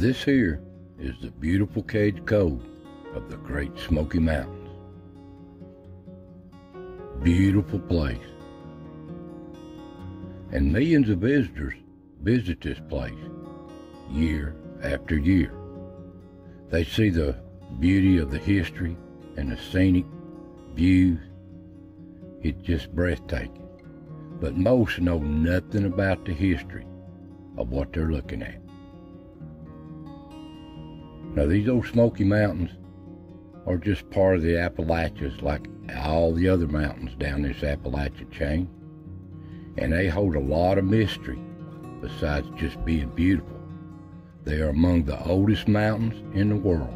This here is the beautiful Cades Cove of the Great Smoky Mountains. Beautiful place. And millions of visitors visit this place year after year. They see the beauty of the history and the scenic views. It's just breathtaking. But most know nothing about the history of what they're looking at. Now, these old Smoky Mountains are just part of the Appalachias like all the other mountains down this Appalachia chain. And they hold a lot of mystery besides just being beautiful. They are among the oldest mountains in the world.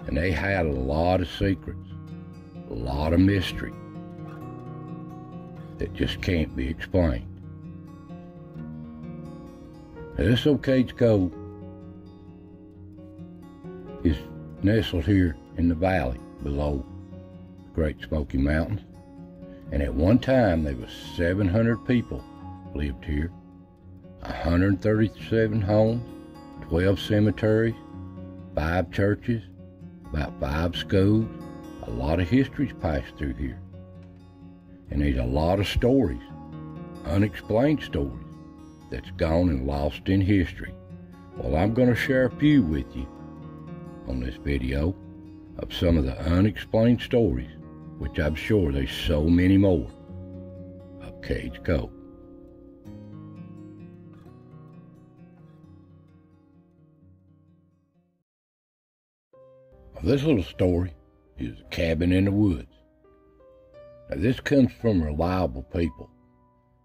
And they had a lot of secrets, a lot of mystery that just can't be explained. Now, this old Cades Cove is nestled here in the valley below the Great Smoky Mountains. And at one time there was 700 people lived here, 137 homes, 12 cemeteries, 5 churches, about 5 schools. A lot of history's passed through here. And there's a lot of stories, unexplained stories, that's gone and lost in history. Well, I'm going to share a few with you on this video of some of the unexplained stories, which I'm sure there's so many more, of Cades Cove. Well, this little story is a cabin in the woods. Now, this comes from reliable people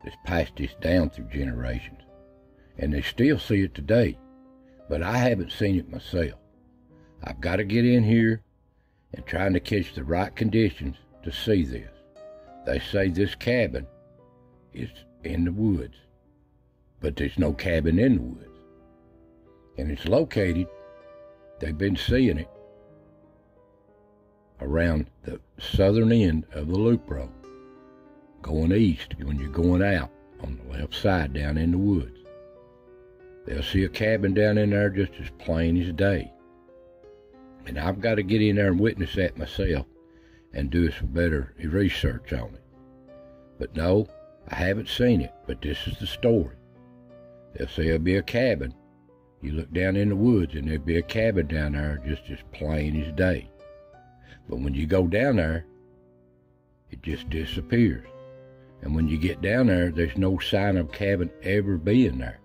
that's passed this down through generations, and they still see it today, but I haven't seen it myself. I've got to get in here and trying to catch the right conditions to see this. They say this cabin is in the woods, but there's no cabin in the woods. And it's located, they've been seeing it, around the southern end of the loop road, going east when you're going out on the left side down in the woods. They'll see a cabin down in there just as plain as day. And I've got to get in there and witness that myself and do some better research on it. But no, I haven't seen it, but this is the story. They'll say there'll be a cabin. You look down in the woods and there'll be a cabin down there just as plain as day. But when you go down there, it just disappears. And when you get down there, there's no sign of a cabin ever being there.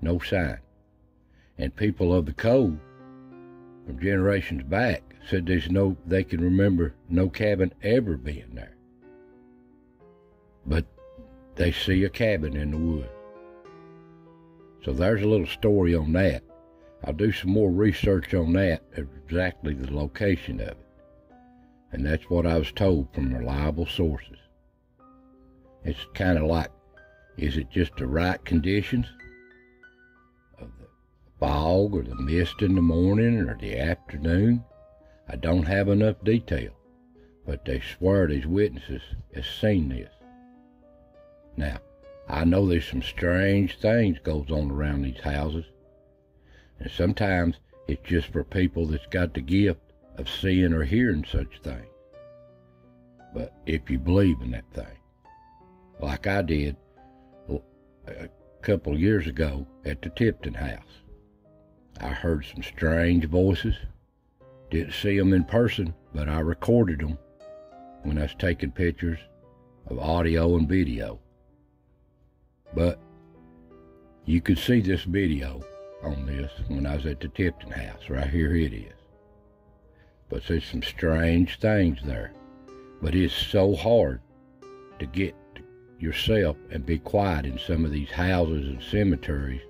No sign. And people of the cove from generations back said they can remember no cabin ever being there. But they see a cabin in the woods. So there's a little story on that. I'll do some more research on that, exactly the location of it. And that's what I was told from reliable sources. It's kind of like, is it just the right conditions of the fog or the mist in the morning or the afternoon? I don't have enough detail, but they swear these witnesses has seen this. Now, I know there's some strange things goes on around these houses, and sometimes it's just for people that's got the gift of seeing or hearing such things. But if you believe in that thing, like I did a couple of years ago at the Tipton house, I heard some strange voices. Didn't see them in person, but I recorded them when I was taking pictures of audio and video. But you could see this video on this when I was at the Tipton house. Right here it is. But there's some strange things there. But it's so hard to get yourself and be quiet in some of these houses and cemeteries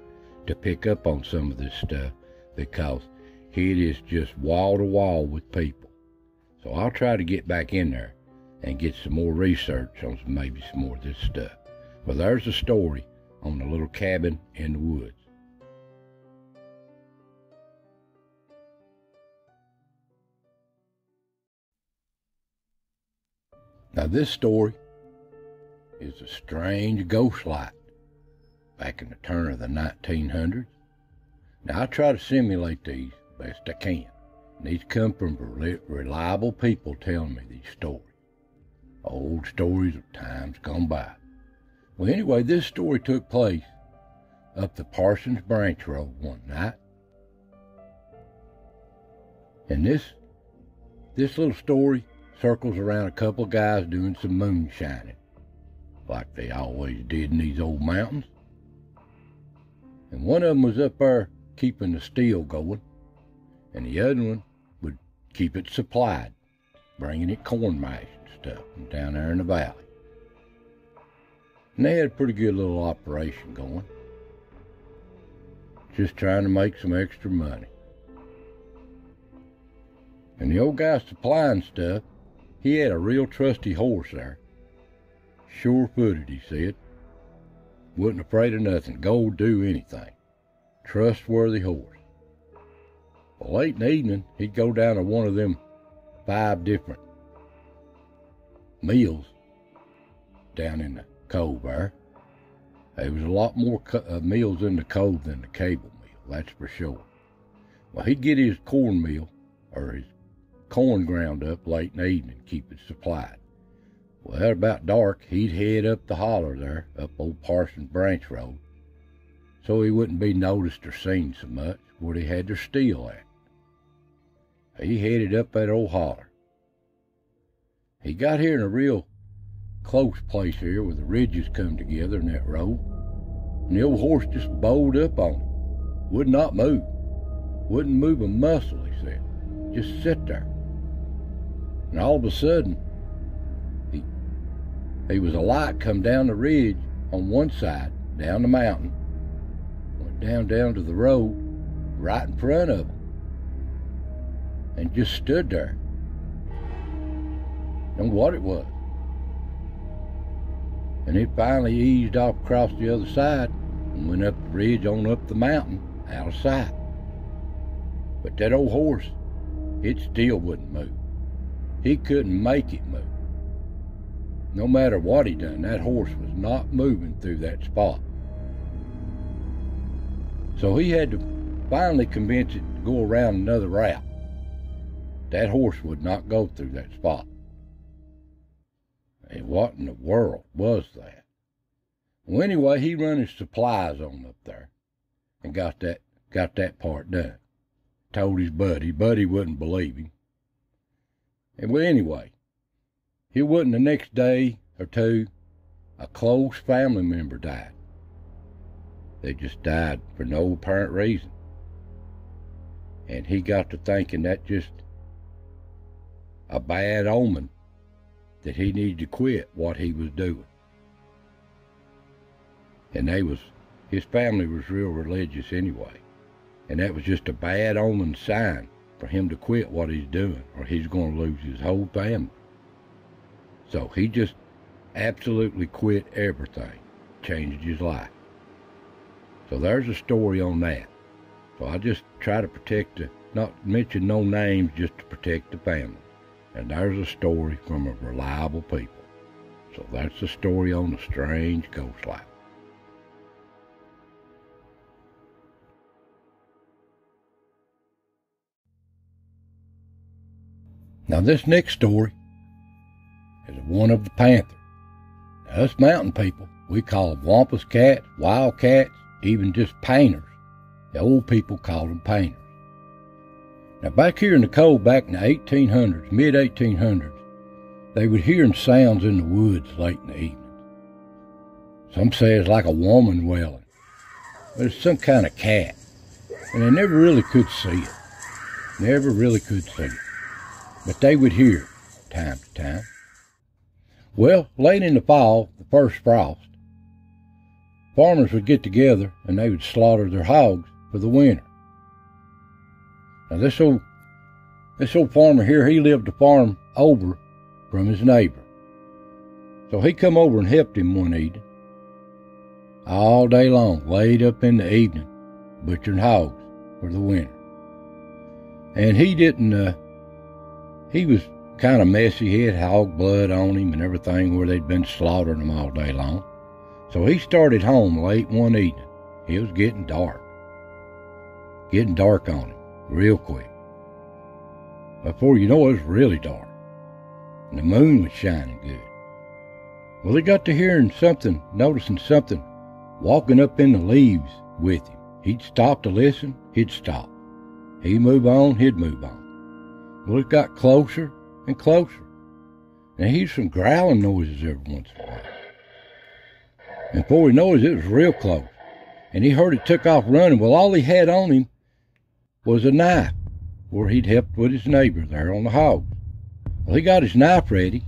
to pick up on some of this stuff, because it is just wall to wall with people. So I'll try to get back in there and get some more research on maybe some more of this stuff. Well, there's a story on the little cabin in the woods. Now, this story is a strange ghost light back in the turn of the 1900s. Now, I try to simulate these best I can. And these come from reliable people telling me these stories. Old stories of times gone by. Well, anyway, this story took place up the Parsons Branch Road one night. And this little story circles around a couple of guys doing some moonshining, like they always did in these old mountains. And one of them was up there keeping the steel going, and the other one would keep it supplied, bringing it corn mash and stuff from down there in the valley. And they had a pretty good little operation going, just trying to make some extra money. And the old guy supplying stuff, he had a real trusty horse there. Sure-footed, he said. Wasn't afraid of nothing. Go do anything. Trustworthy horse. Well, late in the evening, he'd go down to one of them 5 different mills down in the cove there. There was a lot more mills in the cove than the cable mill, that's for sure. Well, he'd get his corn mill, or his corn ground up late in the evening, keep it supplied. Well, at about dark, he'd head up the holler there, up old Parsons Branch Road, so he wouldn't be noticed or seen so much where they had their steel at. He headed up that old holler. He got here in a real close place here where the ridges come together in that road, and the old horse just bowled up on him. Would not move. Wouldn't move a muscle, he said. Just sit there. And all of a sudden, there was a light come down the ridge on one side, down the mountain, went down to the road, right in front of him, and just stood there. And what it was. And it finally eased off across the other side and went up the ridge on up the mountain, out of sight. But that old horse, it still wouldn't move. He couldn't make it move. No matter what he done, that horse was not moving through that spot. So he had to finally convince it to go around another route. That horse would not go through that spot. And what in the world was that? Well, anyway, he run his supplies on up there and got that part done. Told his buddy. Buddy wouldn't believe him. And well, anyway, it wasn't the next day or two, a close family member died. They just died for no apparent reason. And he got to thinking that just a bad omen, that he needed to quit what he was doing. And his family was real religious anyway. And that was just a bad omen sign for him to quit what he's doing, or he's going to lose his whole family. So he just absolutely quit everything, changed his life. So there's a story on that. So I just try to not mention no names, just to protect the family. And there's a story from a reliable people. So that's the story on the strange ghost life. Now this next story is one of the panther. Now, us mountain people, we call them wampus cats, wild cats, even just painters. The old people call them painters. Now back here in the cove, back in the 1800s, mid-1800s, they would hear sounds in the woods late in the evening. Some say it's like a woman wailing, but it's some kind of cat, and they never really could see it. Never really could see it. But they would hear it time to time. Well, late in the fall, the first frost, farmers would get together and they would slaughter their hogs for the winter. Now this old farmer here, he lived a farm over from his neighbor. So he come over and helped him one evening. All day long, late up in the evening, butchering hogs for the winter. And he was kind of messy. He had hog blood on him and everything where they'd been slaughtering them all day long. So he started home late one evening. It was getting dark. getting dark on him, real quick. Before you know it, it was really dark, and the moon was shining good. Well, he got to hearing something, noticing something, walking up in the leaves with him. He'd stop to listen, he'd stop. He'd move on, he'd move on. Well, it got closer and closer, and he'd some growling noises every once in a while. And before he knows it was real close, and he heard it took off running. Well, all he had on him was a knife, where he'd helped with his neighbor there on the hog. Well, he got his knife ready,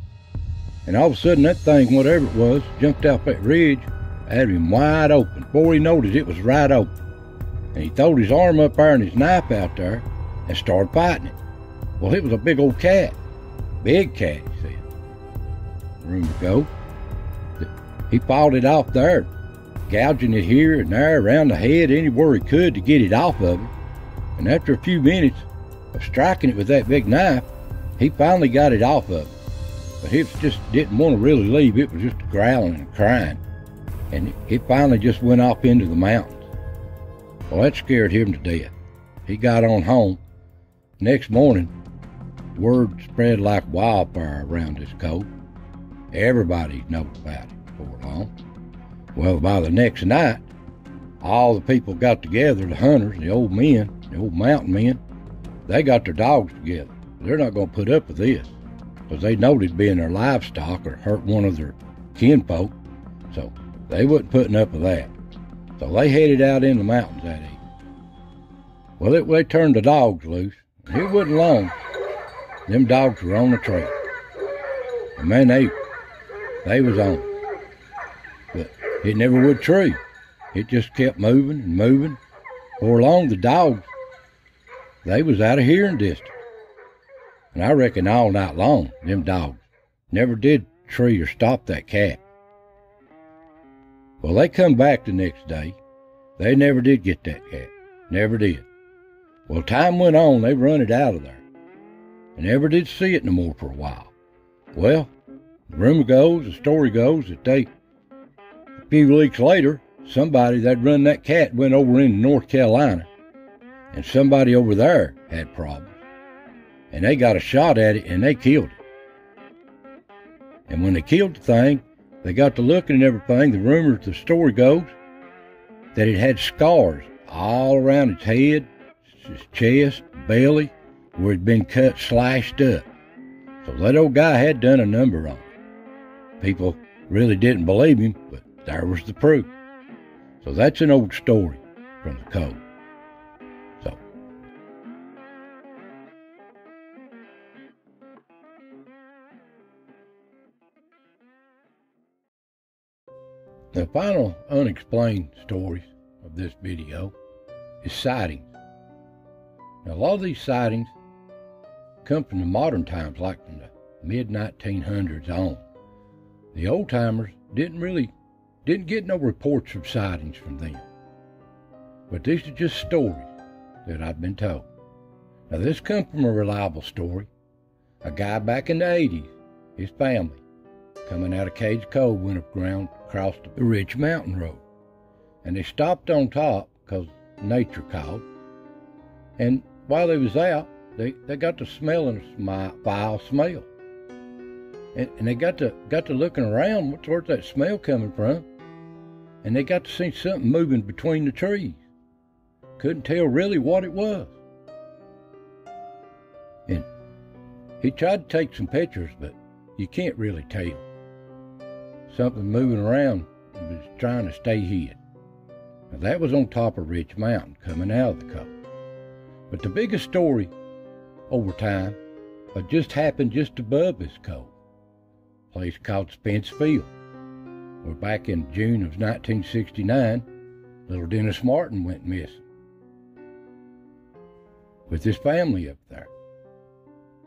and all of a sudden that thing, whatever it was, jumped off that ridge, had him wide open. Before he noticed, it was right open. And he throwed his arm up there and his knife out there and started fighting it. Well, it was a big old cat. Big cat, he said. Rumor goes that he fought it off there, gouging it here and there, around the head, anywhere he could to get it off of him. And after a few minutes of striking it with that big knife, he finally got it off of him. But he just didn't want to really leave. It was just growling and crying. And it finally just went off into the mountains. Well, that scared him to death. He got on home. Next morning, word spread like wildfire around this cove. Everybody knowed about it before long. Well, by the next night, all the people got together, the hunters, the old men, the old mountain men. They got their dogs together. They're not going to put up with this, because they knowed it'd be in their livestock or hurt one of their kinfolk, so they wasn't putting up with that. So they headed out in the mountains that evening. Well, they turned the dogs loose. It wasn't long. Them dogs were on the trail. And man, they was on it. But it never would tree. It just kept moving and moving. Before long, the dogs, they was out of hearing distance. And I reckon all night long, them dogs never did tree or stop that cat. Well, they come back the next day. They never did get that cat. Never did. Well, time went on. They run it out of there. And never did see it no more for a while. Well, the rumor goes, the story goes, that a few weeks later, somebody that run that cat went over into North Carolina. And somebody over there had problems. And they got a shot at it and they killed it. And when they killed the thing, they got to looking and everything. The rumor, the story goes, that it had scars all around its head, its chest, belly, where it'd been cut, slashed up. So that old guy had done a number on it. People really didn't believe him, but there was the proof. So that's an old story from the Cove. So. The final unexplained stories of this video is sightings. Now, a lot of these sightings come from the modern times, like from the mid-1900s on. The old-timers didn't get no reports of sightings from them. But these are just stories that I've been told. Now, this comes from a reliable story. A guy back in the 80s, his family, coming out of Cades Cove, went across the Rich Mountain Road. And they stopped on top because nature called. And while they was out, they got to smelling a foul smell. And they got to looking around, where's that smell coming from? And they got to see something moving between the trees. Couldn't tell really what it was. And he tried to take some pictures, but you can't really tell. Something moving around was trying to stay hid. Now that was on top of Rich Mountain, coming out of the cove. But the biggest story over time just happened just above this cove, a place called Spence Field, where back in June of 1969, little Dennis Martin went missing with his family up there.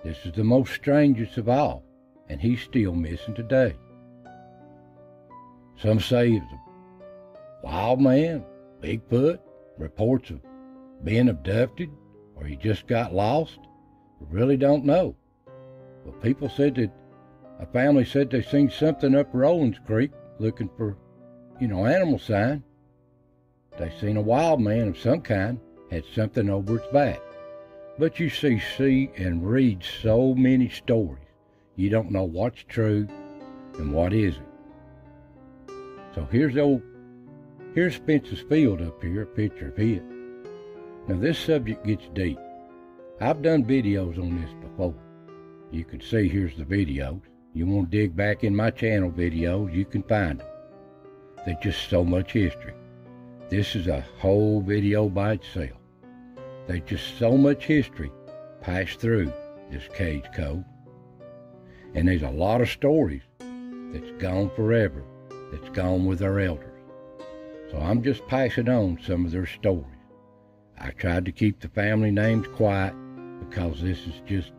This is the most strangest of all, and he's still missing today. Some say it was a wild man, Bigfoot, reports of being abducted, or he just got lost. We really don't know. But people said that, a family said they seen something up Rollins Creek looking for, animal sign. They seen a wild man of some kind had something over its back. But you see and read so many stories, you don't know what's true and what isn't. So here's Spence's field up here, a picture of it. Now this subject gets deep. I've done videos on this before. You can see here's the videos. You want to dig back in my channel videos, you can find them. There's just so much history. This is a whole video by itself. There's just so much history passed through this Cades Cove. And there's a lot of stories that's gone forever, that's gone with our elders. So I'm just passing on some of their stories. I tried to keep the family names quiet because this is just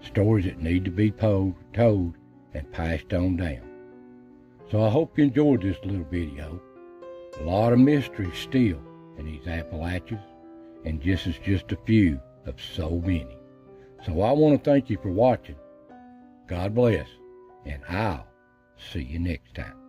stories that need to be told and passed on down. So I hope you enjoyed this little video. A lot of mystery still in these Appalachians, and this is just a few of so many. So I want to thank you for watching. God bless, and I'll see you next time.